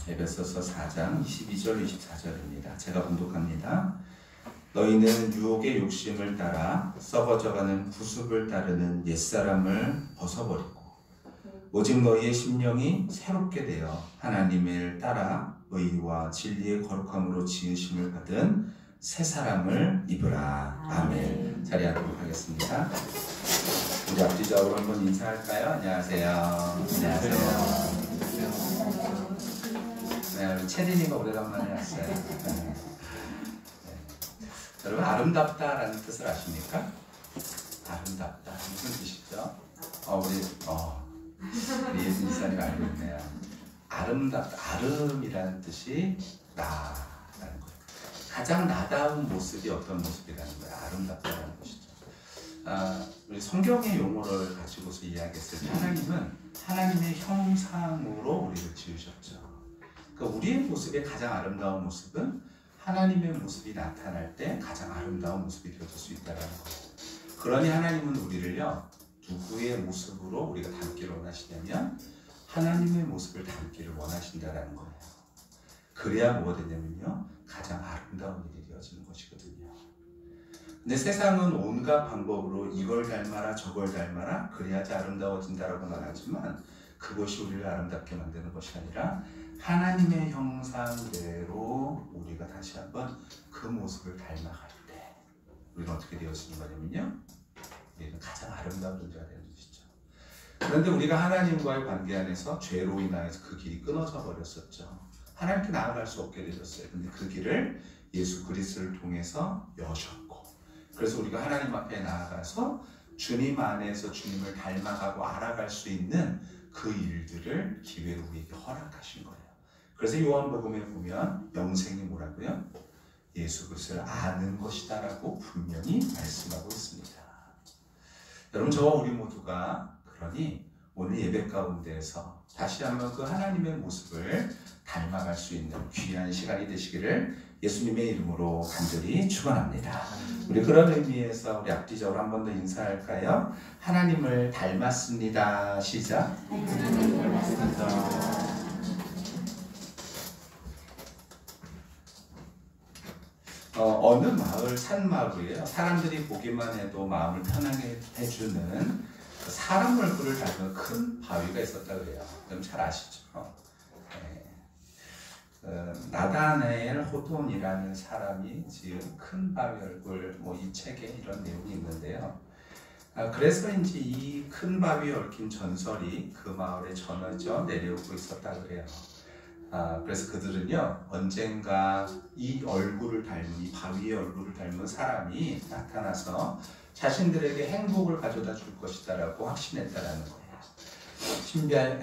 에베소서 4장 22절 24절입니다. 제가 봉독합니다. 너희는 유혹의 욕심을 따라 썩어져가는 구습을 따르는 옛사람을 벗어버리고 오직 너희의 심령이 새롭게 되어 하나님을 따라 의와 진리의 거룩함으로 지으심을 받은 새 사람을 입으라. 아멘. 자리하도록 하겠습니다. 우리 앞뒤적으로 한번 인사할까요? 안녕하세요. 안녕하세요. 네, 우리 채린이가 오래간만에 왔어요. 네. 여러분, 아름답다라는 뜻을 아십니까? 아름답다 무슨 뜻이죠? 우리 예수 이사님 알고 있네요. 아름답다, 아름이라는 뜻이 나라는 거예요. 가장 나다운 모습이 어떤 모습이라는 거예요. 아름답다라는 것이죠. 우리 성경의 용어를 가지고서 이야기했을 때 하나님은 하나님의 형상으로 우리를 지으셨죠. 그러니까 우리의 모습의 가장 아름다운 모습은 하나님의 모습이 나타날 때 가장 아름다운 모습이 되어질 수 있다는 거예요. 그러니 하나님은 우리를요, 누구의 모습으로 우리가 닮기를 원하시냐면 하나님의 모습을 닮기를 원하신다는 거예요. 그래야 뭐가 되냐면요, 가장 아름다운 일이 되어지는 것이거든요. 근데 세상은 온갖 방법으로 이걸 닮아라 저걸 닮아라 그래야지 아름다워진다라고 말하지만 그것이 우리를 아름답게 만드는 것이 아니라 하나님의 형상대로 우리가 다시 한번 그 모습을 닮아갈 때 우리는 어떻게 되어지는 거냐면요, 우리는 가장 아름다운 존재가 되는 것이죠. 그런데 우리가 하나님과의 관계 안에서 죄로 인하여서 그 길이 끊어져 버렸었죠. 하나님께 나아갈 수 없게 되셨어요. 근데 그 길을 예수 그리스도를 통해서 여셨고, 그래서 우리가 하나님 앞에 나아가서 주님 안에서 주님을 닮아가고 알아갈 수 있는 그 일들을 기회로 우리에게 허락하신 거예요. 그래서 요한복음에 보면 영생이 뭐라고요? 예수 그리스도를 아는 것이다 라고 분명히 말씀하고 있습니다. 여러분, 저와 우리 모두가 그러니 오늘 예배 가운데에서 다시 한번 그 하나님의 모습을 닮아갈 수 있는 귀한 시간이 되시기를 예수님의 이름으로 간절히 축원합니다. 우리 그런 의미에서 우리 앞뒤적으로 한 번 더 인사할까요? 하나님을 닮았습니다. 시작. 하나님을 닮았습니다. 어느 마을, 산마을이에요. 사람들이 보기만 해도 마음을 편하게 해주는 사람 얼굴을 닮은 큰 바위가 있었다 그래요. 그럼 잘 아시죠? 나다나엘 호돈이라는 사람이 지은 큰 바위 얼굴, 이 책에 이런 내용이 있는데요. 그래서인지 이 큰 바위에 얽힌 전설이 그 마을에 전해져 내려오고 있었다 그래요. 그래서 그들은요, 언젠가 이 얼굴을 닮은, 이 바위의 얼굴을 닮은 사람이 나타나서 자신들에게 행복을 가져다 줄 것이다 라고 확신했다라는 거예요.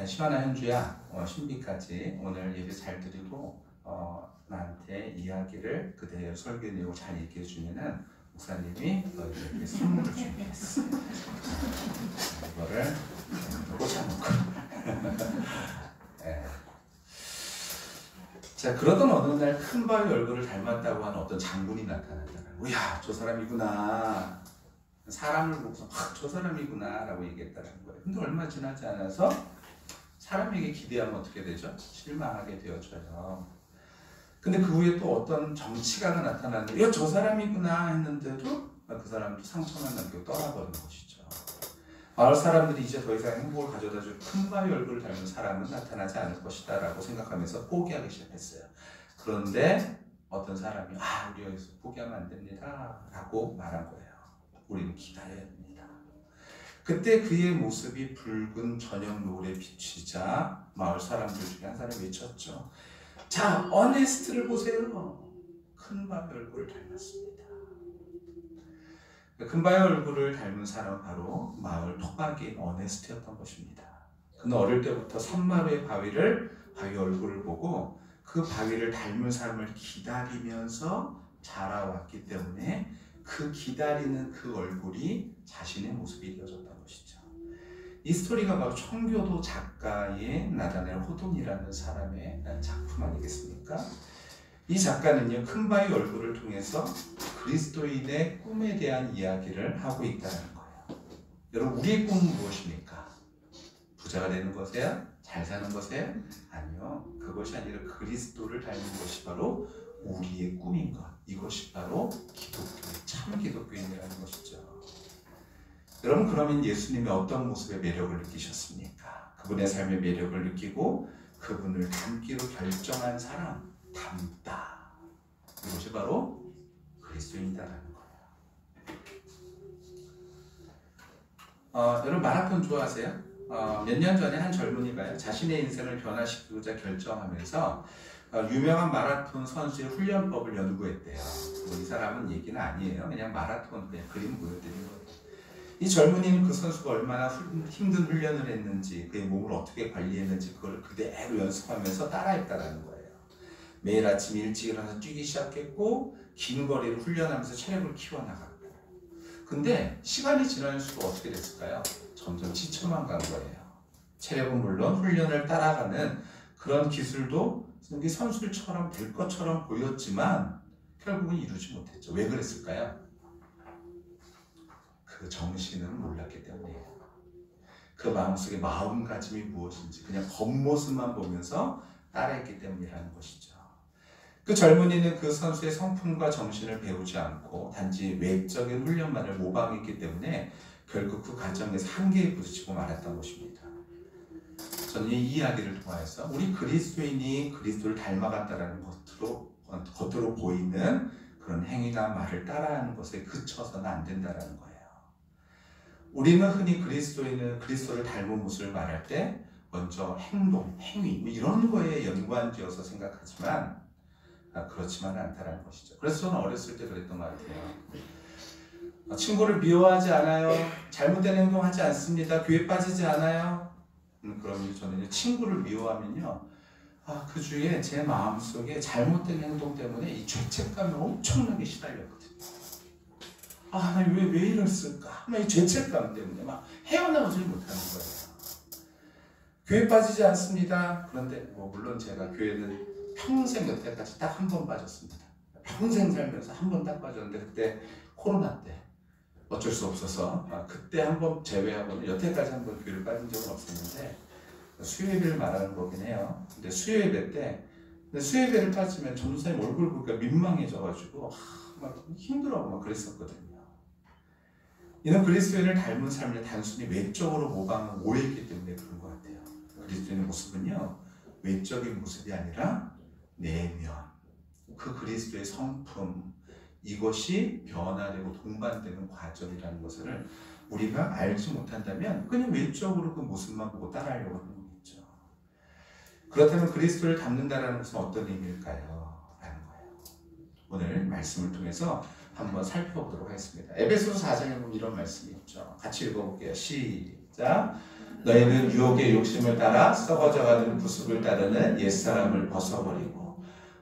시원한 현주야, 신비까지 오늘 예배 잘 드리고 나한테 이야기를 그대로 설교 내용을 잘 얘기해 주면은 목사님이 너희에게 선물을 준비했어요. 이거를 꽂아놓고 네. 자, 그러던 어느 날 큰 바위 얼굴을 닮았다고 하는 어떤 장군이 나타났다는 거예요. 야, 저 사람이구나. 사람을 보고서 저 사람이구나 라고 얘기했다는 거예요. 근데 얼마 지나지 않아서 사람에게 기대하면 어떻게 되죠? 실망하게 되어져요. 근데 그 후에 또 어떤 정치가가 나타났는데 야, 저 사람이구나 했는데도 그 사람도 상처만 남기고 떠나버린 것이죠. 마을 사람들이 이제 더 이상 행복을 가져다 줄 큰 바위 얼굴을 닮은 사람은 나타나지 않을 것이다 라고 생각하면서 포기하기 시작했어요. 그런데 어떤 사람이 우리 여기서 포기하면 안 됩니다 라고 말한 거예요. 우리는 기다려야 됩니다. 그때 그의 모습이 붉은 저녁 노을에 비치자 마을 사람들 중에 한 사람이 외쳤죠. 자, 어네스트를 보세요. 큰 바위 얼굴을 닮았습니다. 큰 바위 얼굴을 닮은 사람은 바로 마을 토박이인 어네스트였던 것입니다. 그는 어릴 때부터 산마루의 바위 얼굴을 보고 그 바위를 닮은 사람을 기다리면서 자라왔기 때문에 그 기다리는 그 얼굴이 자신의 모습이 되어졌던 것이죠. 이 스토리가 바로 청교도 작가의 나다나엘 호돈이라는 사람의 작품 아니겠습니까? 이 작가는요, 큰 바위 얼굴을 통해서 그리스도인의 꿈에 대한 이야기를 하고 있다는 거예요. 여러분, 우리의 꿈은 무엇입니까? 부자가 되는 것이에요? 잘 사는 것에? 아니요. 그것이 아니라 그리스도를 닮는 것이 바로 우리의 꿈인 것. 이것이 바로 기독교의 참 기독교인이라는 것이죠. 여러분, 그러면 예수님의 어떤 모습의 매력을 느끼셨습니까? 그분의 삶의 매력을 느끼고 그분을 닮기로 결정한 사람, 닮다. 이것이 바로 그리스도인이다라는 거예요. 여러분, 마라톤 좋아하세요? 몇 년 전에 한 젊은이가요, 자신의 인생을 변화시키고자 결정하면서 유명한 마라톤 선수의 훈련법을 연구했대요. 뭐 이 사람은 얘기는 아니에요. 그냥 마라톤 그냥 그림 보여드린 거예요. 이 젊은이는 그 선수가 얼마나 힘든 훈련을 했는지, 그의 몸을 어떻게 관리했는지 그걸 그대로 연습하면서 따라했다라는 거예요. 매일 아침 일찍 일어나서 뛰기 시작했고 긴 거리를 훈련하면서 체력을 키워나갔고, 근데 시간이 지날수록 어떻게 됐을까요? 점점 지쳐만 간 거예요. 체력은 물론 훈련을 따라가는 그런 기술도 선수들처럼 될 것처럼 보였지만 결국은 이루지 못했죠. 왜 그랬을까요? 그 정신을 몰랐기 때문이에요. 그 마음속의 마음가짐이 무엇인지 그냥 겉모습만 보면서 따라했기 때문이라는 것이죠. 그 젊은이는 그 선수의 성품과 정신을 배우지 않고 단지 외적인 훈련만을 모방했기 때문에 결국 그 과정에서 한계에 부딪히고 말았던 것입니다. 저는 이 이야기를 통해서 우리 그리스도인이 그리스도를 닮아간다는 겉으로 보이는 그런 행위나 말을 따라하는 것에 그쳐서는 안 된다는 거예요. 우리는 흔히 그리스도를 닮은 모습을 말할 때 먼저 행동, 행위 이런 거에 연관지어서 생각하지만 그렇지만 않다는 것이죠. 그래서 저는 어렸을 때 그랬던 것 같아요. 친구를 미워하지 않아요. 잘못된 행동하지 않습니다. 교회 빠지지 않아요. 그러면 저는 친구를 미워하면요, 그 주에 제 마음속에 잘못된 행동 때문에 이 죄책감이 엄청나게 시달렸거든요. 왜 이랬을까? 이 죄책감 때문에 막 헤어나오질 못하는 거예요. 교회 빠지지 않습니다. 그런데 물론 제가 교회는 평생 여태까지 딱 한 번 빠졌습니다. 평생 살면서 한 번 딱 빠졌는데 그때 코로나 때 어쩔 수 없어서 그때 한 번 제외하고는 여태까지 한 번 교회를 빠진 적은 없었는데, 수요예배를 말하는 거긴 해요. 근데 수요예배를 빠지면 전도사님 얼굴 보니까 민망해져가지고 막 힘들어하고 막 그랬었거든요. 이는 그리스도인을 닮은 삶을 단순히 외적으로 모방한 오해이기 때문에 그런 것 같아요. 그리스도인의 모습은요, 외적인 모습이 아니라 내면, 그 그리스도의 성품, 이것이 변화되고 동반되는 과정이라는 것을 우리가 알지 못한다면 그냥 외적으로 그 모습만 보고 따라하려고 하는 거겠죠. 그렇다면 그리스도를 닮는다는 것은 어떤 의미일까요? 라는 거예요. 오늘 말씀을 통해서 한번 살펴보도록 하겠습니다. 에베소서 4장에 보면 이런 말씀이 있죠. 같이 읽어볼게요. 시작. 너희는 유혹의 욕심을 따라 썩어져가는 구습을 따르는 옛사람을 벗어버리고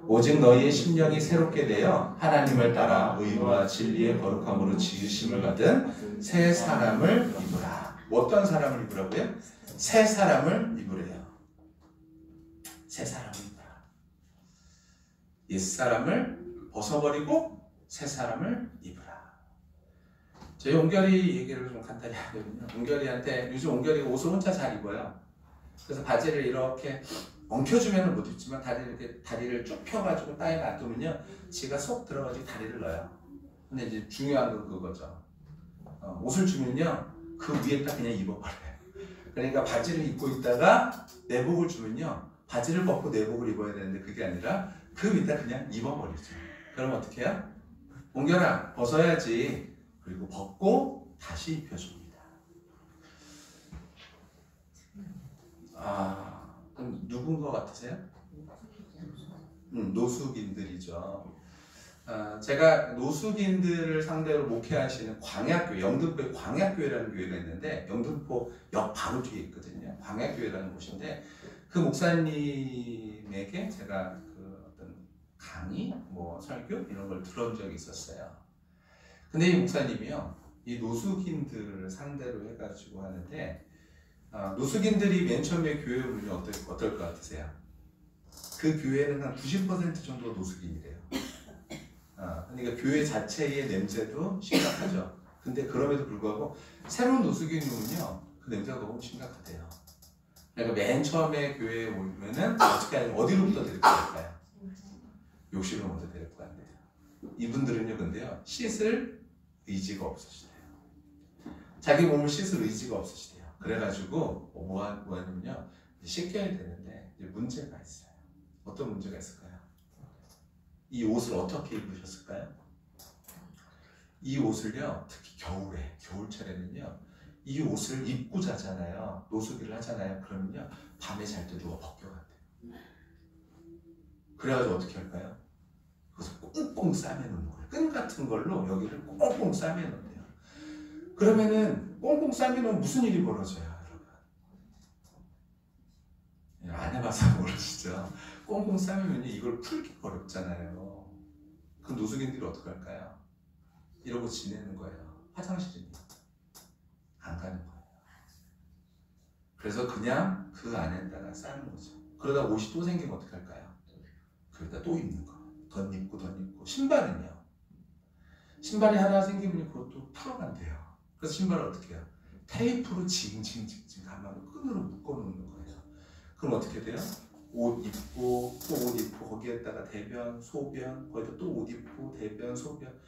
오직 너희의 심령이 새롭게 되어 하나님을 따라 의와 진리의 거룩함으로 지으심을 받은 새 사람을 입으라. 어떤 사람을 입으라고요? 새 사람을 입으래요. 새 사람을 입으라. 옛사람을 벗어버리고 새 사람을 입으라. 저희 옹결이 얘기를 좀 간단히 하거든요. 옹결이한테, 요즘 옹결이가 옷을 혼자 잘 입어요. 그래서 바지를 이렇게 엉켜주면 못 입지만 다리를 쭉 펴가지고 땅에 놔두면요, 지가 쏙 들어가지고 다리를 넣어요. 근데 이제 중요한 건 그거죠. 옷을 주면요, 그 위에다 그냥 입어버려요. 그러니까 바지를 입고 있다가 내복을 주면요, 바지를 벗고 내복을 입어야 되는데 그게 아니라 그 위에다 그냥 입어버리죠. 그럼 어떻게 해요? 옹결아, 벗어야지. 그리고 벗고 다시 입혀줍니다. 그럼 누군 것 같으세요? 노숙인들이죠. 제가 노숙인들을 상대로 목회하시는 광약교회, 영등포에 광약교회라는 교회가 있는데 영등포 역 바로 뒤에 있거든요. 광약교회라는 곳인데 그 목사님에게 제가 그 어떤 강의, 설교 이런 걸 들은 적이 있었어요. 근데 이 목사님이요, 이 노숙인들을 상대로 해가지고 하는데, 노숙인들이 맨 처음에 교회 오면 어떨 것 같으세요? 그 교회는 한 90% 정도가 노숙인이래요. 그러니까 교회 자체의 냄새도 심각하죠. 근데 그럼에도 불구하고 새로운 노숙인이 오면요, 그 냄새가 너무 심각하대요. 그러니까 맨 처음에 교회에 오면은 어떻게 하냐면 어디로부터 데리고 갈까요? 욕실로 먼저 데리고 간대요. 이분들은요, 근데요, 씻을 의지가 없으시대요. 자기 몸을 씻을 의지가 없으시대요. 그래가지고 뭐 하냐면요, 씻겨야 되는데 이제 문제가 있어요. 어떤 문제가 있을까요? 이 옷을 어떻게 입으셨을까요? 이 옷을요, 특히 겨울에, 겨울철에는요, 이 옷을 입고 자잖아요. 노숙일을 하잖아요. 그러면요, 밤에 잘 때 누가 벗겨간대요. 그래가지고 어떻게 할까요? 그것을 꽁꽁 싸매놓는 거예요. 끈 같은 걸로 여기를 꽁꽁 싸매놓는데요. 그러면은 꽁꽁 싸매놓으면 무슨 일이 벌어져요, 여러분? 안 해봐서 모르시죠? 꽁꽁 싸매면 이걸 풀기가 어렵잖아요. 그 노숙인들이 어떡할까요? 이러고 지내는 거예요. 화장실이니 안 가는 거예요. 그래서 그냥 그 안에다가 싸는 거죠. 그러다 옷이 또 생기면 어떡할까요? 그러다 또 입는 거예요. 덧입고 덧입고. 신발은요, 신발이 하나 생기면 그것도 풀어간대요. 그래서 신발을 어떻게 해요? 테이프로 징징징징 감아서 끈으로 묶어놓는 거예요. 그럼 어떻게 돼요? 옷 입고 또 옷 입고 거기에다가 대변, 소변, 거기다 또 옷 입고 대변, 소변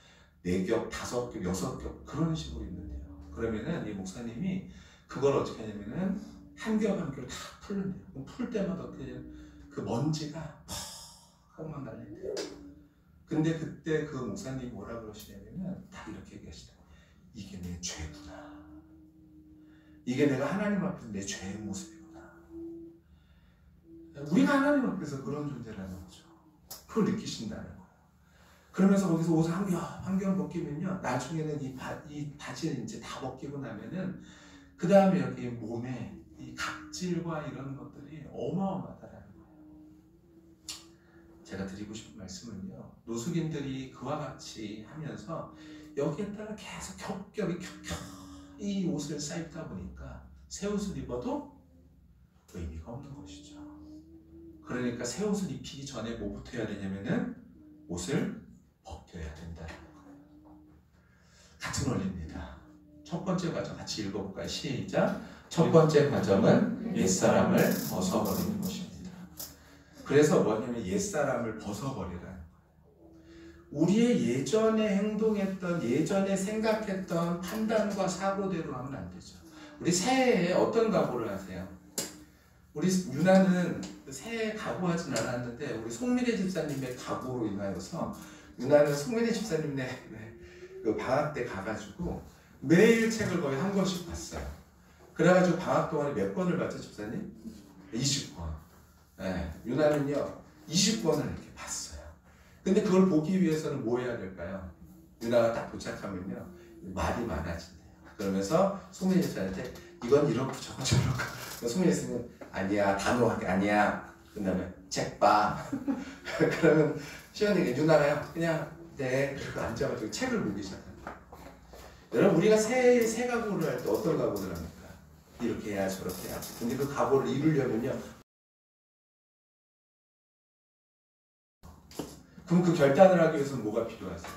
4겹, 5겹, 6겹 그런 식으로 입는데요. 그러면은 이 목사님이 그걸 어떻게 하냐면은 한 겹 한 겹 다 풀는데요. 그럼 풀 때마다 그 먼지가 퍽 하고 막 날린대요. 근데 그때 그 목사님이 뭐라 그러시냐면은 다 이렇게 얘기하시더라고요. 이게 내 죄구나. 이게 내가 하나님 앞에서 내 죄의 모습이구나. 우리가 하나님 앞에서 그런 존재라는 거죠. 그걸 느끼신다는 거예요. 그러면서 거기서 옷을 한 겹 벗기면요, 나중에는 이 바지를 이제 다 벗기고 나면은 그 다음에 여기 몸에 이 각질과 이런 것들이 어마어마하다라는 거예요. 제가 드리고 싶은 말씀은요, 노숙인들이 그와 같이 하면서 여기에다가 계속 겹겹이 이 옷을 쌓다 보니까 새 옷을 입어도 의미가 없는 것이죠. 그러니까 새 옷을 입히기 전에 뭐부터 해야 되냐면은 옷을 벗겨야 된다는 거예요. 같은 원리입니다. 첫 번째 과정 같이 읽어볼까요? 시작. 첫 번째 과정은 옛사람을 벗어버리는 것입니다. 그래서 뭐냐면 옛사람을 벗어버리라는 거예요. 우리의 예전에 행동했던, 예전에 생각했던 판단과 사고대로 하면 안 되죠. 우리 새해에 어떤 각오를 하세요? 우리 유나는 새해 각오하진 않았는데 우리 송미래 집사님의 각오로 인하여서 유나는 송미래 집사님네 그 방학 때 가가지고 매일 책을 거의 한 권씩 봤어요. 그래가지고 방학 동안에 몇 권을 봤죠, 집사님? 20권. 네, 유나는요 20권을 이렇게 봤어요. 근데 그걸 보기 위해서는 뭐 해야 될까요? 유나가 딱 도착하면요 말이 많아진대요. 그러면서 송미래 집사님한테 이건 이렇고 저건 저렇고. 송미래 집사님은 아니야, 단호하게 아니야. 그 다음에 책 봐. 그러면 시원하게 유나가요 그냥 네 그리고 앉아가지고 책을 보기 시작합니다. 여러분 우리가 새 각오를 할 때 어떤 각오를 합니까? 이렇게 해야 저렇게 해야. 근데 그 각오를 이루려면요, 그럼 그 결단을 하기 위해서는 뭐가 필요하세요?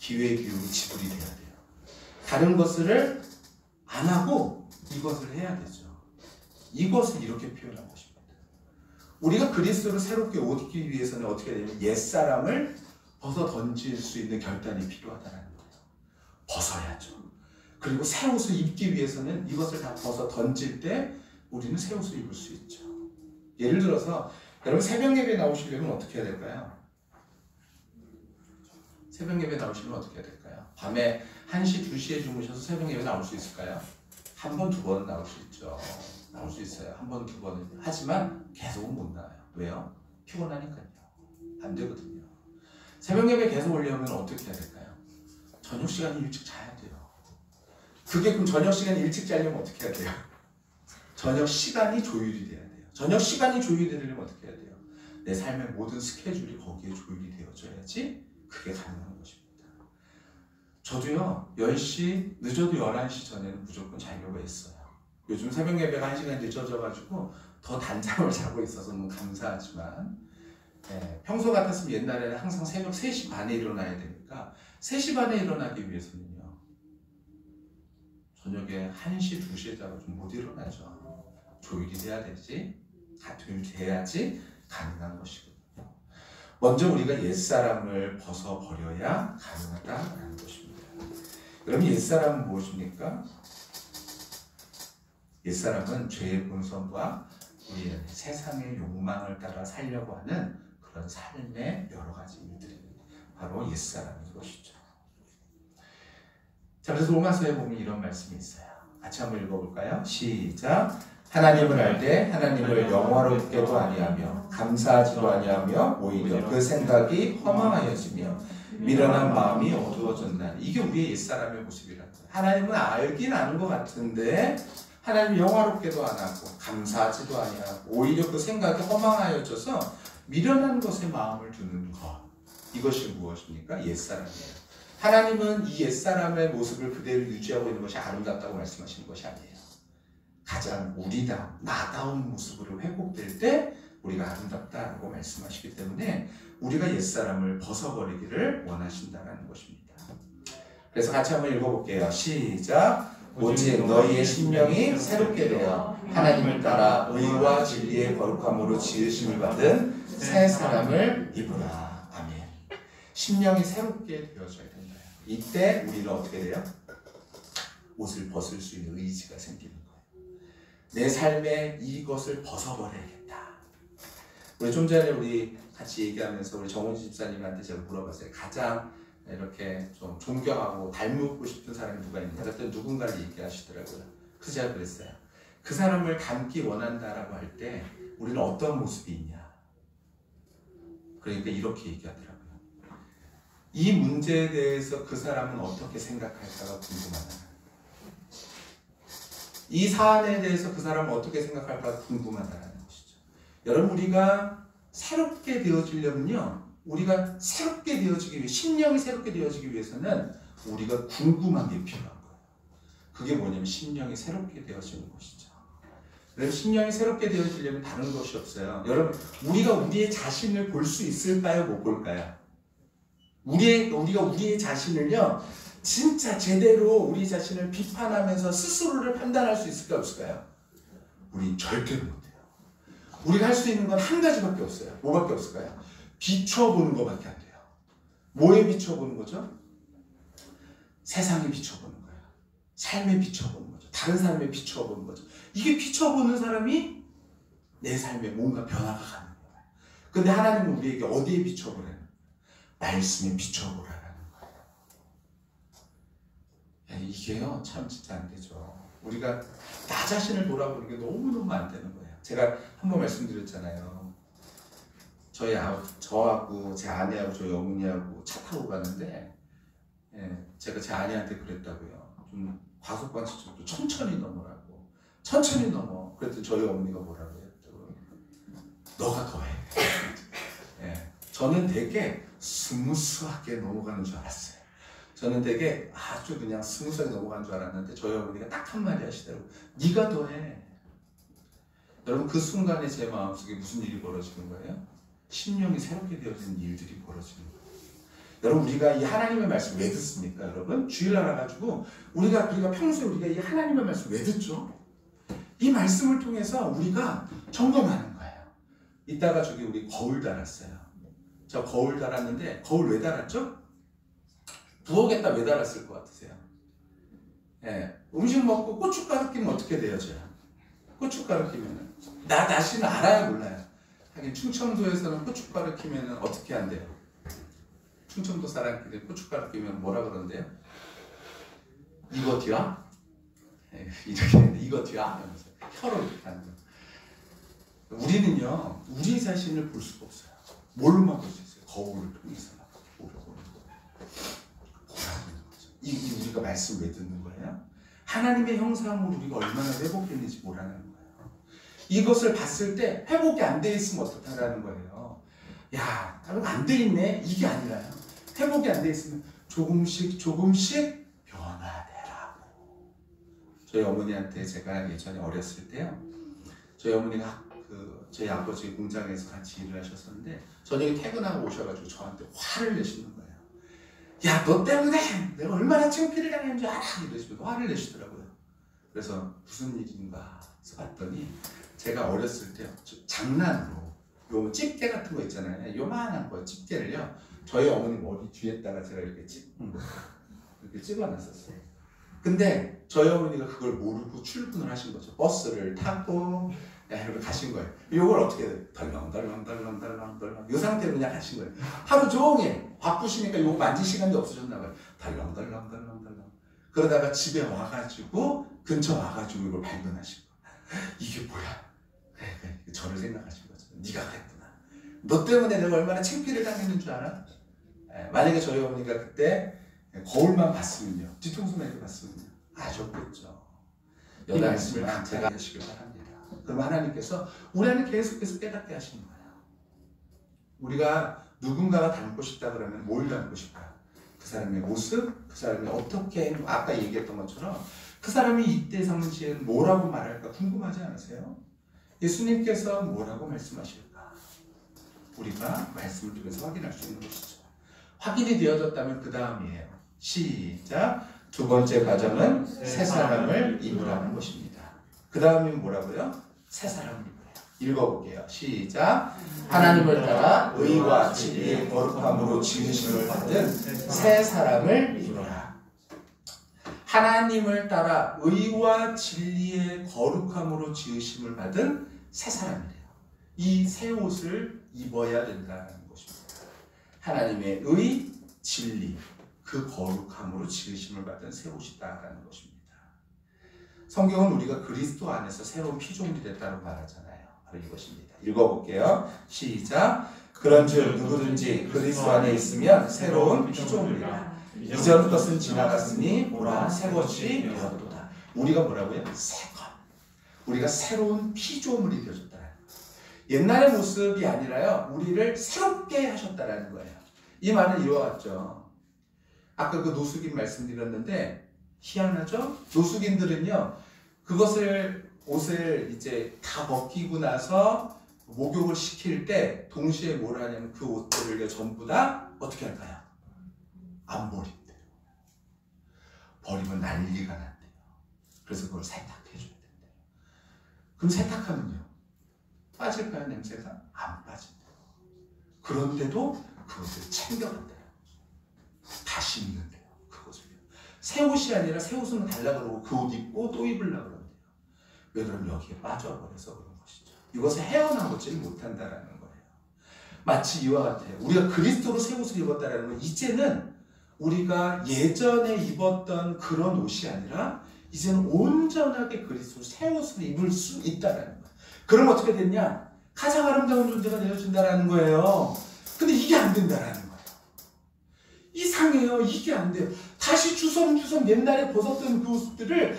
기회비용이 지불이 돼야 돼요. 다른 것을 안 하고 이것을 해야 되죠. 이것을 이렇게 표현한 것입니다. 우리가 그리스도를 새롭게 옷 입기 위해서는 어떻게 되냐면 옛사람을 벗어 던질 수 있는 결단이 필요하다는 거예요. 벗어야죠. 그리고 새 옷을 입기 위해서는 이것을 다 벗어 던질 때 우리는 새 옷을 입을 수 있죠. 예를 들어서 여러분 새벽 예배 나오시려면 어떻게 해야 될까요? 새벽 예배 나오시면 어떻게 해야 될까요? 밤에 1시, 2시에 주무셔서 새벽 예배 나올 수 있을까요? 한 번, 두 번은 나올 수 있죠. 나올 수 있어요. 한 번, 두 번은. 하지만 계속은 못 나와요. 왜요? 피곤하니까요. 안 되거든요. 새벽 예배 계속 오려면 어떻게 해야 될까요? 저녁 시간이 일찍 자야 돼요. 그게 그럼 저녁 시간이 일찍 자려면 어떻게 해야 돼요? 저녁 시간이 조율이 돼야 돼요. 저녁 시간이 조율이 되려면 어떻게 해야 돼요? 내 삶의 모든 스케줄이 거기에 조율이 되어져야지 그게 가능한 것입니다. 저도요 10시 늦어도 11시 전에는 무조건 자려고 했어요. 요즘 새벽 예배가 1시간 늦어져가지고 더 단잠을 자고 있어서 너무 감사하지만 평소 같았으면 옛날에는 항상 새벽 3시 반에 일어나야 되니까 3시 반에 일어나기 위해서는요 저녁에 1시, 2시에 자고 좀 못 일어나죠. 조율이 돼야 되지. 조율돼야지 가능한 것이거든요. 먼저 우리가 옛사람을 벗어버려야 가능하다는 것입니다. 여러분, 옛사람은 무엇입니까? 옛사람은 죄의 본성과 우리의 세상의 욕망을 따라 살려고 하는 그런 삶의 여러 가지 일들이 바로 옛사람인 것이죠. 자, 그래서 로마서에 보면 이런 말씀이 있어요. 같이 한번 읽어볼까요? 시작. 하나님을 알 때 하나님을 영화롭게도 아니하며 감사하지도 아니하며 오히려 그 생각이 허망하여지며 미련한 마음이 어두워졌나니. 이게 우리의 옛사람의 모습이라는 거예요. 하나님은 알긴 아는 것 같은데 하나님 영화롭게도 안 하고 감사하지도 아니하고 오히려 그 생각이 허망하여져서 미련한 것에 마음을 두는 것. 이것이 무엇입니까? 옛사람이에요. 하나님은 이 옛사람의 모습을 그대로 유지하고 있는 것이 아름답다고 말씀하시는 것이 아니에요. 가장 우리다운, 나다운 모습으로 회복될 때 우리가 아름답다라고 말씀하시기 때문에 우리가 옛사람을 벗어버리기를 원하신다는 것입니다. 그래서 같이 한번 읽어볼게요. 시작. 오직 너희의 심령이 새롭게 되어 하나님을 따라 의와 진리의 거룩함으로 지으심을 받은 새 사람을 입으라. 아멘. 심령이 새롭게 되어져야 된다. 이때 우리는 어떻게 돼요? 옷을 벗을 수 있는 의지가 생기는 거예요. 내 삶에 이것을 벗어버려야겠다. 우리 좀 전에 우리 같이 얘기하면서 우리 정원지 집사님한테 제가 물어봤어요. 가장 이렇게 좀 존경하고 닮고 싶은 사람이 누가 있느냐. 그랬더니 누군가를 얘기하시더라고요. 그래서 제가 그랬어요. 그 사람을 닮기 원한다라고 할 때 우리는 어떤 모습이 있냐. 그러니까 이렇게 얘기하더라고요. 이 문제에 대해서 그 사람은 어떻게 생각할까가 궁금하다. 이 사안에 대해서 그 사람은 어떻게 생각할까 궁금하다는 것이죠. 여러분, 우리가 새롭게 되어지려면요, 우리가 새롭게 되어지기 위해, 심령이 새롭게 되어지기 위해서는 우리가 궁금한 게 필요한 거예요. 그게 뭐냐면 심령이 새롭게 되어지는 것이죠. 그래서 심령이 새롭게 되어지려면 다른 것이 없어요. 여러분, 우리가 우리의 자신을 볼 수 있을까요? 못 볼까요? 우리가 우리의 자신을요, 진짜 제대로 우리 자신을 비판하면서 스스로를 판단할 수 있을까요? 없을까요? 우리 절대로 못해요. 우리가 할 수 있는 건 한 가지밖에 없어요. 뭐밖에 없을까요? 비춰보는 것밖에 안 돼요. 뭐에 비춰보는 거죠? 세상에 비춰보는 거예요. 삶에 비춰보는 거죠. 다른 사람에 비춰보는 거죠. 이게 비춰보는 사람이 내 삶에 뭔가 변화가 가는 거예요. 근데 하나님은 우리에게 어디에 비춰보래요? 말씀에 비춰보라는 거예요. 야, 이게요, 참 진짜 안 되죠. 우리가 나 자신을 돌아보는 게 너무너무 안 되는 거예요. 제가 한번 말씀드렸잖아요. 저하고 제 아내하고 저희 어머니하고 차 타고 가는데, 제가 제 아내한테 그랬다고요. 좀 과속방지턱도 천천히 넘으라고. 천천히 넘어. 그랬더니 저희 어머니가 뭐라고 했다고요? 너가 더해. 저는 되게 스무스하게 넘어가는 줄 알았어요. 저는 되게 아주 그냥 스무스하게 넘어가는 줄 알았는데 저희 어머니가 딱 한마디 하시더라고요. 네가 더해. 여러분, 그 순간에 제 마음속에 무슨 일이 벌어지는 거예요? 심령이 새롭게 되어지는 일들이 벌어지는 거예요. 여러분, 우리가 이 하나님의 말씀 왜 듣습니까? 여러분, 주일날 와가지고 우리가 평소에 우리가 이 하나님의 말씀 왜 듣죠? 이 말씀을 통해서 우리가 점검하는 거예요. 이따가 저기 우리 거울 달았어요. 저 거울 달았는데 거울 왜 달았죠? 부엌에다 왜 달았을 것 같으세요? 음식 먹고 고춧가루 끼면 어떻게 되어져요? 고춧가루 끼면은 나 자신을 알아야 몰라요. 하긴 충청도에서는 고춧가루 끼면은 어떻게 한대요? 충청도 사람끼리 고춧가루 끼면 뭐라 그러는데요? 이거 뒤야? 이렇게 했는데 이거 뒤야? 하면서 혀로 이렇게 하는 거예요. 우리는요, 우리 자신을 볼 수가 없어요. 뭘로만 볼 수 있어요? 거울을 통해서만 보는 거예요. 보라는 거죠. 이 우리가 말씀 왜 듣는 거예요? 하나님의 형상으로 우리가 얼마나 회복됐는지 보라는 거예요. 이것을 봤을 때 회복이 안 돼 있으면 어떡하라는 거예요. 야, 안 돼 있네. 이게 아니라요. 회복이 안 돼 있으면 조금씩 변화되라고. 저희 어머니한테 제가 예전에 어렸을 때요, 저희 어머니가 저희 아버지 공장에서 같이 일을 하셨었는데 저녁에 퇴근하고 오셔가지고 저한테 화를 내시는 거예요. 야, 너 때문에 내가 얼마나 창피를 당했는 줄 알아? 이러시면서 화를 내시더라고요. 그래서 무슨 일인가 해서 봤더니 제가 어렸을 때 장난으로 요 집게 같은 거 있잖아요. 요만한 거 집게를요. 저희 어머니 머리 뒤에다가 제가 이렇게 이렇게 집어놨었어요. 근데 저희 어머니가 그걸 모르고 출근을 하신 거죠. 버스를 타고 이렇게 가신 거예요. 이걸 어떻게 해요? 덜렁덜렁 이 상태로 그냥 가신 거예요. 하루 종일 바쁘시니까 이거 만질 시간도 없으셨나 봐요. 덜렁덜렁 그러다가 집에 와가지고 근처 와가지고 이걸 발견하신 거예요. 이게 뭐야? 저를 생각하신 거죠. 네가 그랬구나. 너 때문에 내가 얼마나 창피를 당했는 줄 알아? 만약에 저희 어머니가 그때 거울만 봤으면요, 뒤통수만 이렇게 봤으면요, 아셨겠죠. 여담이지만 제가 하시길 바랍니다. 그럼 하나님께서 우리 안에 계속해서 깨닫게 하시는 거예요. 우리가 누군가가 닮고 싶다 그러면 뭘 닮고 싶어요? 그 사람의 모습, 그 사람이 어떻게, 아까 얘기했던 것처럼 그 사람이 이때 당시에 뭐라고 말할까 궁금하지 않으세요? 예수님께서 뭐라고 말씀하실까? 우리가 말씀을 통해서 확인할 수 있는 것이죠. 확인이 되어졌다면 그 다음이에요. 시작! 두 번째 과정은 새 사람을 입으라는 것입니다. 그 다음이 뭐라고요? 새 사람을 입으래요. 읽어볼게요. 시작! 하나님을 따라 의와 진리의 거룩함으로 지으심을 받은 새 사람을 입으라. 하나님을 따라 의와 진리의 거룩함으로 지으심을 받은 새 사람이래요. 이 새 옷을 입어야 된다는 것입니다. 하나님의 의, 진리, 그 거룩함으로 지으심을 받은 새 옷이다라는 것입니다. 성경은 우리가 그리스도 안에서 새로운 피조물이 됐다고 말하잖아요. 바로 이것입니다. 읽어볼게요. 시작! 그런즉 누구든지 그리스도 안에 있으면 새로운 피조물이라. 이전 것은 지나갔으니 보라 새 것이 되었도다. 우리가 뭐라고요? 새 것. 우리가 새로운 피조물이 되어졌다는 거예요. 옛날의 모습이 아니라요, 우리를 새롭게 하셨다라는 거예요. 이 말은 이와 같죠. 아까 그 노숙인 말씀드렸는데 희한하죠? 노숙인들은요, 옷을 이제 다 벗기고 나서 목욕을 시킬 때 동시에 뭘 하냐면 그 옷들을 전부 다 어떻게 할까요? 안 버린대요. 버리면 난리가 난대요. 그래서 그걸 세탁해줘야 된대요. 그럼 세탁하면요, 빠질까요? 냄새가? 안 빠진대요. 그런데도 그것을 챙겨간대요. 다시 입는대요. 그것을요. 새 옷이 아니라 새 옷은 달라 그러고 그 옷 입고 또 입으려고 그러는데요. 왜 그러면 여기에 빠져버려서 그런 것이죠. 이것을 헤어나오지를 못한다라는 거예요. 마치 이와 같아요. 우리가 그리스도로 새 옷을 입었다라는 건 이제는 우리가 예전에 입었던 그런 옷이 아니라 이제는 온전하게 그리스도로 새 옷을 입을 수 있다라는 거예요. 그럼 어떻게 됐냐? 가장 아름다운 존재가 되어준다라는 거예요. 근데 이게 안 된다라는 거예요. 이상해요. 이게 안 돼요. 다시 주섬주섬 옛날에 벗었던 그 옷들을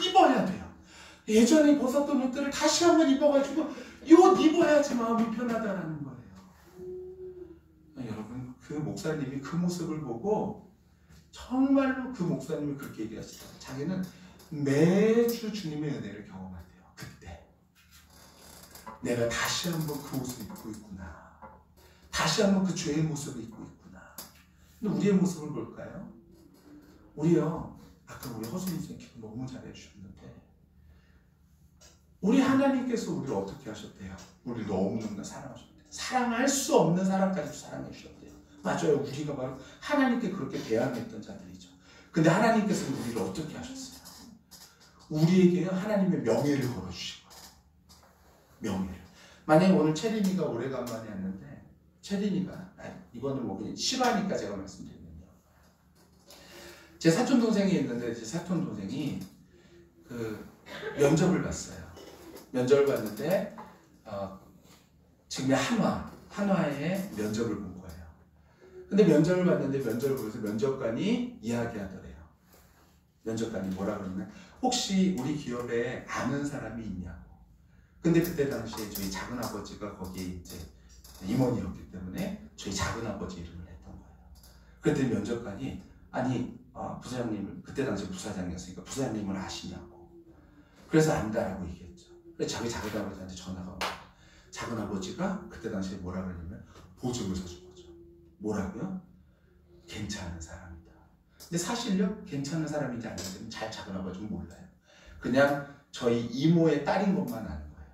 입어야 돼요. 예전에 벗었던 옷들을 다시 한번 입어가지고 이 옷 입어야지 마음이 편하다라는 거예요. 여러분, 그 목사님이 그 모습을 보고 정말로 그 목사님이 그렇게 얘기하시더라고요. 자기는 매주 주님의 은혜를 경험한대요. 그때 내가 다시 한번 그 옷을 입고 있구나. 다시 한번 그 죄의 모습을 입고 있구나. 근데 우리의 모습을 볼까요? 우리요, 아까 우리 허수민 선생님 너무 잘해 주셨는데, 우리 하나님께서 우리를 어떻게 하셨대요? 우리를 너무너무나 사랑하셨대요. 사랑할 수 없는 사람까지도 사랑해 주셨대요. 맞아요. 우리가 바로 하나님께 그렇게 대항했던 자들이죠. 근데 하나님께서는 우리를 어떻게 하셨어요? 우리에게 하나님의 명예를 걸어주신 거예요. 명예를. 만약에 오늘 채린이가 오래간만에 왔는데, 채린이가, 이거는 뭐 그냥 싫어하니까 제가 말씀드리면요, 제 사촌 동생이 있는데, 제 사촌 동생이 그 면접을 봤어요. 면접을 봤는데 지금 한화에 면접을 본 거예요. 근데 면접을 봤는데 면접을 보면서 면접관이 이야기하더래요. 면접관이 뭐라 그러냐면, 혹시 우리 기업에 아는 사람이 있냐고. 근데 그때 당시에 저희 작은아버지가 거기 이제 임원이었기 때문에 저희 작은아버지 이름을 했던 거예요. 그랬더니 면접관이, 아니 부사장님을, 그때 당시 부사장이었으니까 부사장님을 아시냐고. 그래서 안다라고 얘기했죠. 그래서 자기 작은아버지한테 전화가 온 거예요. 작은아버지가 그때 당시에 뭐라 그러냐면 보증을 서준 거죠. 뭐라고요? 괜찮은 사람이다. 근데 사실요, 괜찮은 사람인지 아닌지는 잘 작은아버지는 몰라요. 그냥 저희 이모의 딸인 것만 아는 거예요.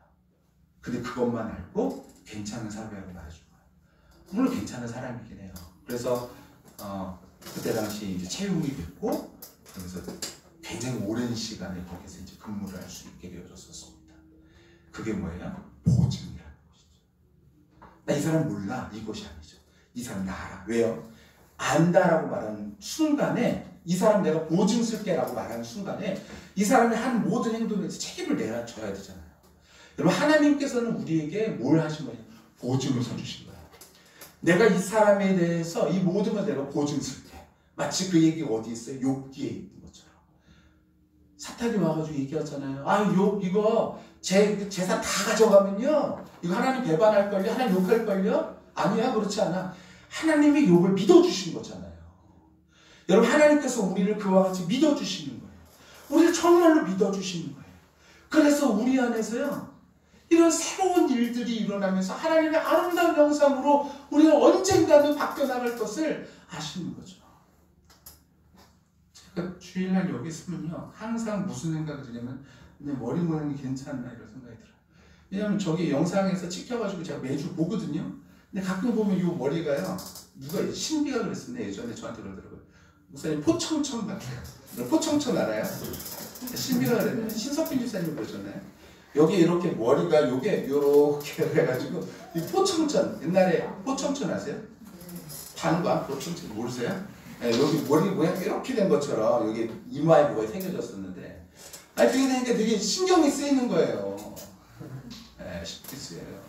근데 그것만 알고 괜찮은 사회하고 말해준 거예요. 물론 괜찮은 사람이긴 해요. 그래서 그때 당시 이제 채용이 됐고, 그래서 굉장히 오랜 시간에 거기서 이제 근무를 할 수 있게 되어졌었습니다. 그게 뭐예요? 보증이라는 것이죠. 나 이 사람 몰라, 이것이 아니죠. 이 사람 나 알아. 왜요? 안다라고 말하는 순간에, 이 사람 내가 보증 쓸게라고 말하는 순간에 이 사람이 한 모든 행동에 책임을 내야 져야 되잖아요. 여러분, 하나님께서는 우리에게 뭘 하신 거예요? 보증을 서주신 거예요. 내가 이 사람에 대해서 이 모든 걸 내가 보증 쓸게. 마치 그 얘기가 어디 있어요? 욥기에 있는 것처럼. 사탄이 와가지고 얘기하잖아요. 아, 욥 이거 재산 다 가져가면요, 이거 하나님 배반할걸요? 하나님 욕할걸요? 아니야, 그렇지 않아. 하나님이 욥을 믿어주신 거잖아요. 여러분, 하나님께서 우리를 그와 같이 믿어주시는 거예요. 우리를 정말로 믿어주시는 거예요. 그래서 우리 안에서요, 이런 새로운 일들이 일어나면서 하나님의 아름다운 형상으로 우리가 언젠가는 바뀌어나갈 것을 아시는 거죠. 제가 주일날 여기 있으면요, 항상 무슨 생각이 드냐면, 내 머리 모양이 괜찮나 이런 생각이 들어요. 왜냐면 저기 영상에서 찍혀가지고 제가 매주 보거든요. 근데 가끔 보면 이 머리가요, 누가 신비가 그랬었네. 예전에 저한테 그러더라고요. 목사님 포청청 같아요. 포청청 알아요? 신비가 그랬네. 신석빈 집사님 보셨나요? 여기 이렇게 머리가 요게 요렇게 해가지고 이 포청천, 옛날에 포청천 아세요? 반과 포청천 모르세요? 네, 여기 머리 모양 이렇게 된 것처럼 여기 이마에 뭐가 생겨졌었는데, 아니 그게 되니까 되게 신경이 쓰이는 거예요. 네, 신경이 쓰여요.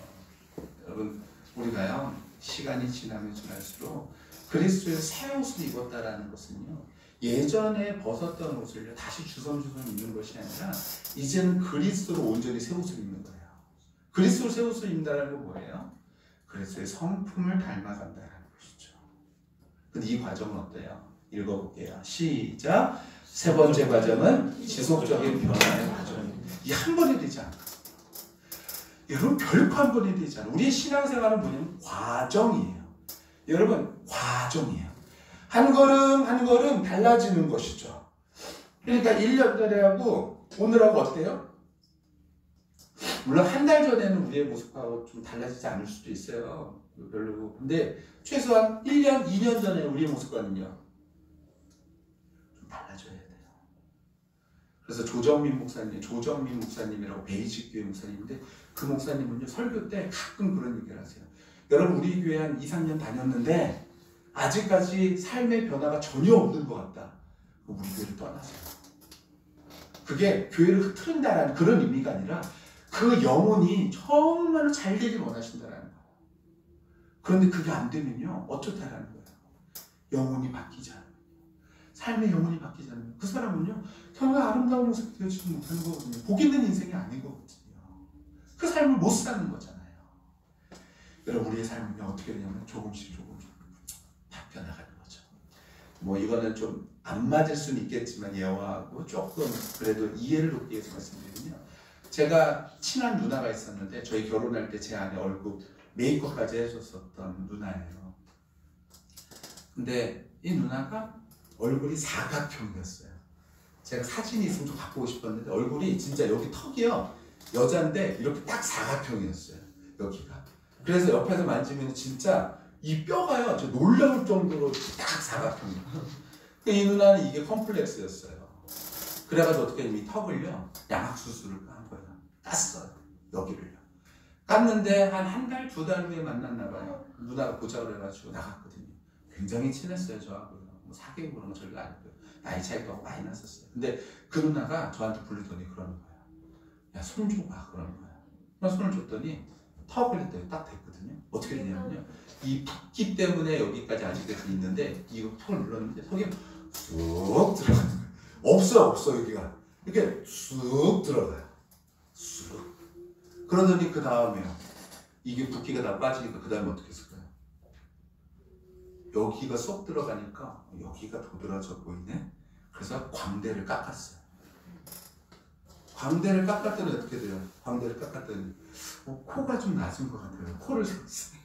여러분, 우리가요, 시간이 지나면 지날수록 그리스도의 새 옷을 입었다라는 것은요, 예전에 벗었던 옷을 다시 주섬주섬 입는 것이 아니라 이제는 그리스도로 온전히 새 옷을 입는 거예요. 그리스도로 새 옷을 입는다는 건 뭐예요? 그리스도의 성품을 닮아간다는 것이죠. 근데 이 과정은 어때요? 읽어볼게요. 시작. 세 번째 과정은 지속적인 변화의 과정입니다. 이 한 번에 되지 않아요. 여러분, 결코 한 번에 되지 않아요. 우리의 신앙생활은 뭐냐면 과정이에요. 여러분, 과정이에요. 한 걸음 한 걸음 달라지는 것이죠. 그러니까 1년 전에하고 오늘하고 어때요? 물론 한 달 전에는 우리의 모습하고 좀 달라지지 않을 수도 있어요. 별로. 근데 최소한 1년, 2년 전에 우리의 모습과는요, 좀 달라져야 돼요. 그래서 조정민 목사님이라고 베이직교회 목사님인데, 그 목사님은요, 설교 때 가끔 그런 얘기를 하세요. 여러분, 우리 교회 한 2, 3년 다녔는데 아직까지 삶의 변화가 전혀 없는 것 같다. 우리 교회를 떠나세요. 그게 교회를 흐트린다라는 그런 의미가 아니라 그 영혼이 정말로 잘 되길 원하신다라는 거예요. 그런데 그게 안 되면요, 어쩌다라는 거예요. 영혼이 바뀌지 않아요. 삶의 영혼이 바뀌지 않아요. 그 사람은요, 결국 아름다운 모습이 되어지지 못하는 거거든요. 복 있는 인생이 아닌 거거든요. 그 삶을 못 사는 거잖아요. 여러분, 우리의 삶은 어떻게 되냐면 조금씩 바뀌어나가는 거죠. 뭐 이거는 좀 안 맞을 수는 있겠지만 예화하고 조금 그래도 이해를 돕기 위해서 말씀드리면요, 제가 친한 누나가 있었는데, 저희 결혼할 때 제 아내 얼굴 메이크업까지 해줬었던 누나예요. 근데 이 누나가 얼굴이 사각형이었어요. 제가 사진이 있으면 좀 갖고 오고 싶었는데, 얼굴이 진짜 여기 턱이요, 여자인데 이렇게 딱 사각형이었어요, 여기가. 그래서 옆에서 만지면 진짜 이 뼈가요, 저 놀라울 정도로 딱 사각형이에요. 이 누나는 이게 컴플렉스였어요. 그래가지고 어떻게 했냐면 이 턱을요, 양악수술을 한 거예요. 깠어요, 여기를요. 깠는데 한 달, 2달 후에 만났나 봐요. 누나가 보자고 그래가지고 나갔거든요. 굉장히 친했어요, 저하고요. 뭐 사귀고 그런 거 절대 아니고요. 나이 차이도 많이 났었어요. 근데 그 누나가 저한테 부르더니 그러는 거예요. 야, 손 줘봐, 그러는 거예요. 그래서 손을 줬더니 턱을 했더니 딱 됐거든요. 어떻게 되냐면요, 이 붓기 때문에 여기까지 아직까지 있는데, 이거 턱을 눌렀는데 턱이 쑥 들어가는 거예요. 없어 여기가. 이렇게 쑥 들어가요. 쑥. 그러더니 그 다음에요, 이게 붓기가 다 빠지니까 그 다음에 어떻게 했을까요? 여기가 쏙 들어가니까 여기가 도드라져 보이네. 그래서 광대를 깎았어요. 광대를 깎았더니 어떻게 돼요? 광대를 깎았더니 코가 좀 낮은 것 같아요. 코를 세웠어요.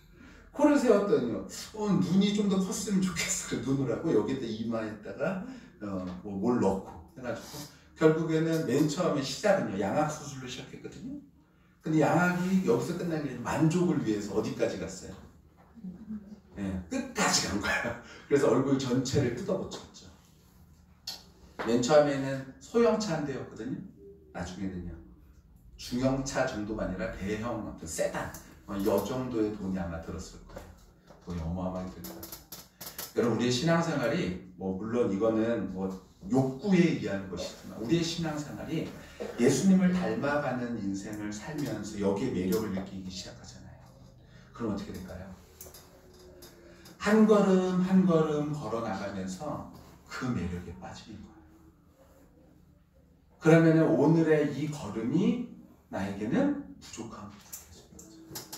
코를 세웠더니요, 눈이 좀 더 컸으면 좋겠어요. 눈을 하고 여기다 이마에다가 뭘 넣고 해가지고 결국에는 맨 처음에 시작은요, 양악 수술로 시작했거든요. 근데 양악이 여기서 끝난 게 아니라 만족을 위해서 어디까지 갔어요? 네, 끝까지 간 거예요. 그래서 얼굴 전체를 뜯어고쳤죠. 맨 처음에는 소형차 한 대였거든요. 나중에는요, 중형차 정도가 아니라 대형 어떤 세단, 이 정도의 돈이 아마 들었을 거예요. 돈이 어마어마하게 들 거예요. 여러분, 우리의 신앙생활이 물론 이거는 욕구에 의한 것이지만 우리의 신앙생활이 예수님을 닮아가는 인생을 살면서 여기에 매력을 느끼기 시작하잖아요. 그럼 어떻게 될까요? 한 걸음 한 걸음 걸어 나가면서 그 매력에 빠지는 거예요. 그러면 오늘의 이 걸음이 나에게는 부족함을 느껴지는 거죠.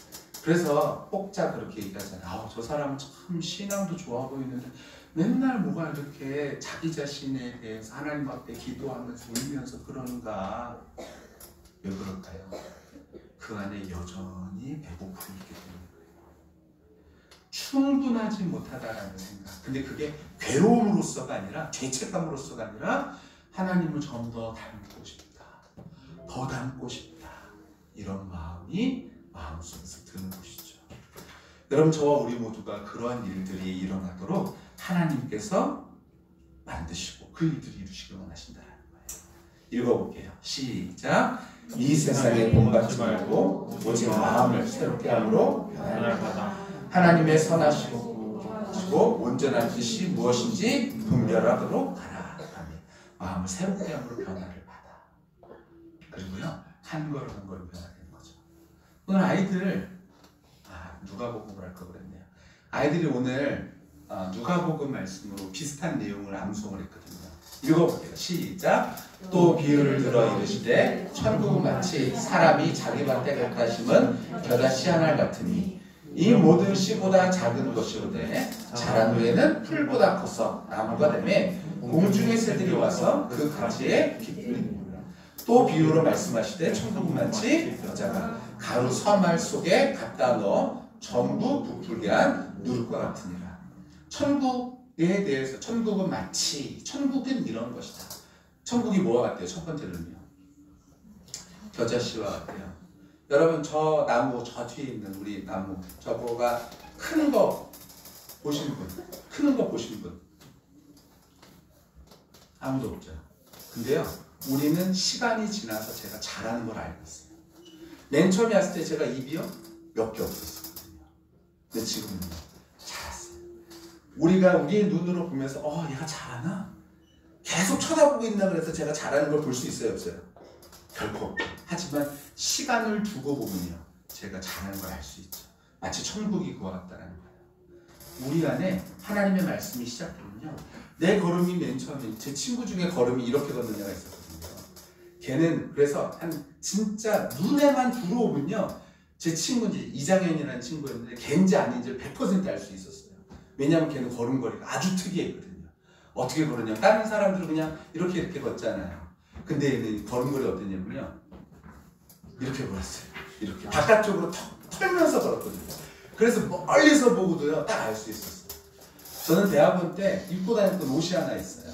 그래서 혹자 그렇게 얘기하잖아요. 저 사람은 참 신앙도 좋아 보이는데 맨날 뭐가 이렇게 자기 자신에 대해서 하나님 앞에 기도하면서 울면서 그러는가. 왜 그럴까요? 그 안에 여전히 배고픔이 있기 때문에 충분하지 못하다라는 생각. 근데 그게 괴로움으로서가 아니라 죄책감으로서가 아니라 하나님을 좀 더 닮고 싶다, 더 닮고 싶다, 이런 마음이 마음속에서 드는 것이죠. 여러분, 저와 우리 모두가 그러한 일들이 일어나도록 하나님께서 만드시고 그 일들을 이루시길 원하신다는 거예요. 읽어볼게요. 시작. 이 세상에 본받지 말고 오직 마음을 새롭게 함으로 변화를 받아 하나님의 선하시고 온전한 뜻이 무엇인지 분별하도록 하라. 마음을 새롭게 함으로 변화를 받아. 그리고요, 한 걸음 한 걸음 변화되는 거죠. 오늘 아이들 누가복음을 할 걸 그랬네요. 아이들이 오늘 누가복음 말씀으로 비슷한 내용을 암송을 했거든요. 읽어볼게요. 시작. 또 비유를 들어 이르시되 천국은 마치 사람이 자기 밭에 갖다 심은 겨자씨 하나 같으니 이 모든 씨보다 작은 것이로되 자란 후에는 풀보다 커서 나무가 되매 공중의 새들이 와서 그 가지에 기쁘리라. 또 비유로 말씀하시되 천국은 마치 여자가 가루 서말 속에 갖다 넣어 전부 부풀게 한 누룩과 같으니라. 천국에 대해서 천국은 마치, 천국은 이런 것이다. 천국이 뭐와 같아요? 첫 번째는요, 겨자씨와 같아요. 여러분, 저 나무, 저 뒤에 있는 우리 나무, 저거가 크는 거 보신 분? 크는 거 보신 분? 아무도 없죠. 근데요, 우리는 시간이 지나서 제가 자라는 걸 알고 있어요. 맨 처음에 왔을 때 제가 입이요, 몇 개 없었거든요. 근데 지금은요, 자랐어요. 우리가 우리의 눈으로 보면서 얘가 자라나? 계속 쳐다보고 있나 그래서 제가 자라는 걸 볼 수 있어요, 없어요? 결코 없죠. 하지만 시간을 두고 보면요, 제가 자라는 걸 알 수 있죠. 마치 천국이 그와 같다는 거예요. 우리 안에 하나님의 말씀이 시작되면요, 내 걸음이 맨 처음에 제 친구 중에 걸음이 이렇게 걷는 애가 있었거든요. 걔는 그래서 진짜 눈에만 들어오면요, 제 친구인지 이장현이라는 친구였는데 걔인지 아닌지 100% 알 수 있었어요. 왜냐하면 걔는 걸음걸이가 아주 특이했거든요. 어떻게 걸었냐, 다른 사람들은 그냥 이렇게 걷잖아요. 근데 얘는 걸음걸이 어땠냐면요, 이렇게 걸었어요. 이렇게 바깥쪽으로 털면서 걸었거든요. 그래서 멀리서 보고도요, 딱 알 수 있었어요. 저는 대학원 때 입고 다녔던 옷이 하나 있어요.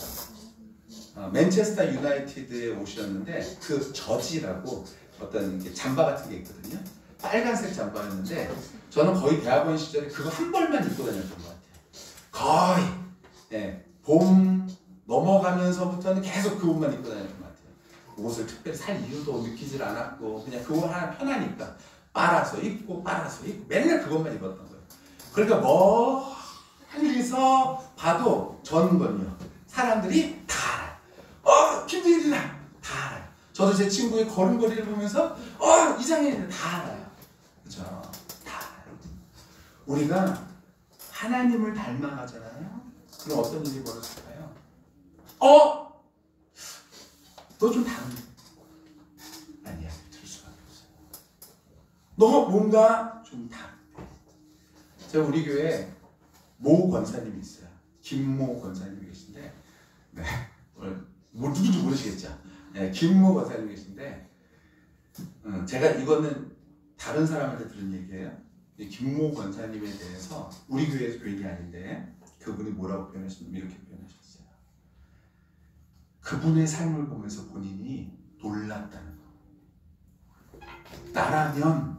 맨체스터 유나이티드의 옷이었는데 그 저지라고 어떤 잠바 같은 게 있거든요. 빨간색 잠바였는데 저는 거의 대학원 시절에 그거 한 벌만 입고 다녔던 것 같아요. 거의 봄 넘어가면서부터는 계속 그 옷만 입고 다녔던 것 같아요. 옷을 특별히 살 이유도 느끼질 않았고 그냥 그 옷 하나 편하니까 빨아서 입고 맨날 그것만 입었던 거예요. 그러니까 멀리서 봐도 저는요, 사람들이 다 알아요. 김대일이다, 다 알아요. 저도 제 친구의 걸음걸이를 보면서 이장현이다, 다 알아요. 그죠? 다 알아요. 우리가 하나님을 닮아가잖아요. 그럼 어떤 일이 벌어질까요? 너 좀 다른데? 아니야, 들 수밖에 없어요. 너 뭔가 좀 다른데? 제가 우리 교회에 모 권사님이 있어요. 김모 권사님이 계신데, 누군지 모르시겠죠? 김모 권사님이 계신데, 제가 이거는 다른 사람한테 들은 얘기예요. 김모 권사님에 대해서 우리 교회에서 교인이 아닌데 그분이 뭐라고 표현하셨냐면 이렇게 표현하셨어요. 그분의 삶을 보면서 본인이 놀랐다는 거. 나라면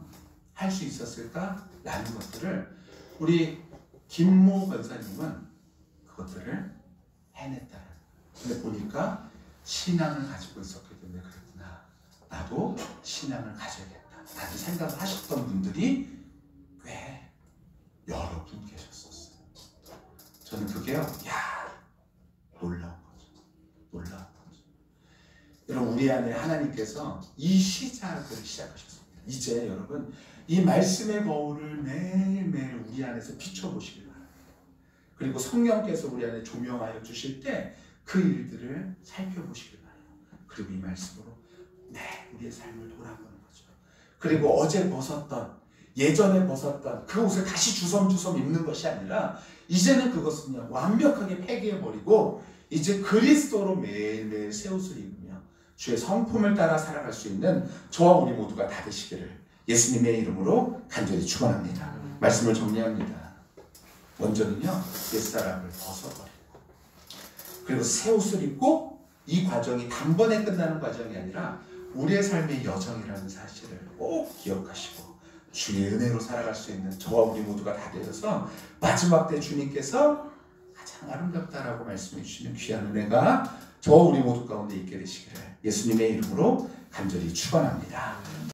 할 수 있었을까? 라는 것들을 우리 김모 권사님은 그것들을 해냈다는 거예요. 근데 보니까 신앙을 가지고 있었기 때문에 그랬구나. 나도 신앙을 가져야겠다. 라는 생각을 하셨던 분들이 꽤 여러 분 계셨었어요. 저는 그게요, 놀라운 거죠. 놀라운 거죠. 여러분, 우리 안에 하나님께서 이 시작을 시작하셨습니다. 이제 여러분, 이 말씀의 거울을 매일매일 우리 안에서 비춰보시길 바랍니다. 그리고 성령께서 우리 안에 조명하여 주실 때 그 일들을 살펴보시길 바라요. 그리고 이 말씀으로 우리의 삶을 돌아보는 거죠. 그리고 어제 벗었던, 예전에 벗었던 그 옷을 다시 주섬주섬 입는 것이 아니라 이제는 그것은요, 완벽하게 폐기해버리고 이제 그리스도로 매일매일 새 옷을 입으며 주의 성품을 따라 살아갈 수 있는 저와 우리 모두가 다 되시기를 예수님의 이름으로 간절히 축원합니다. 말씀을 정리합니다. 먼저는요, 옛사람을 벗어버리고, 그리고 새 옷을 입고, 이 과정이 단번에 끝나는 과정이 아니라 우리의 삶의 여정이라는 사실을 꼭 기억하시고 주의 은혜로 살아갈 수 있는 저와 우리 모두가 다 되어서 마지막 때 주님께서 가장 아름답다라고 말씀해 주시는 귀한 은혜가 저와 우리 모두 가운데 있게 되시기를 예수님의 이름으로 간절히 축원합니다.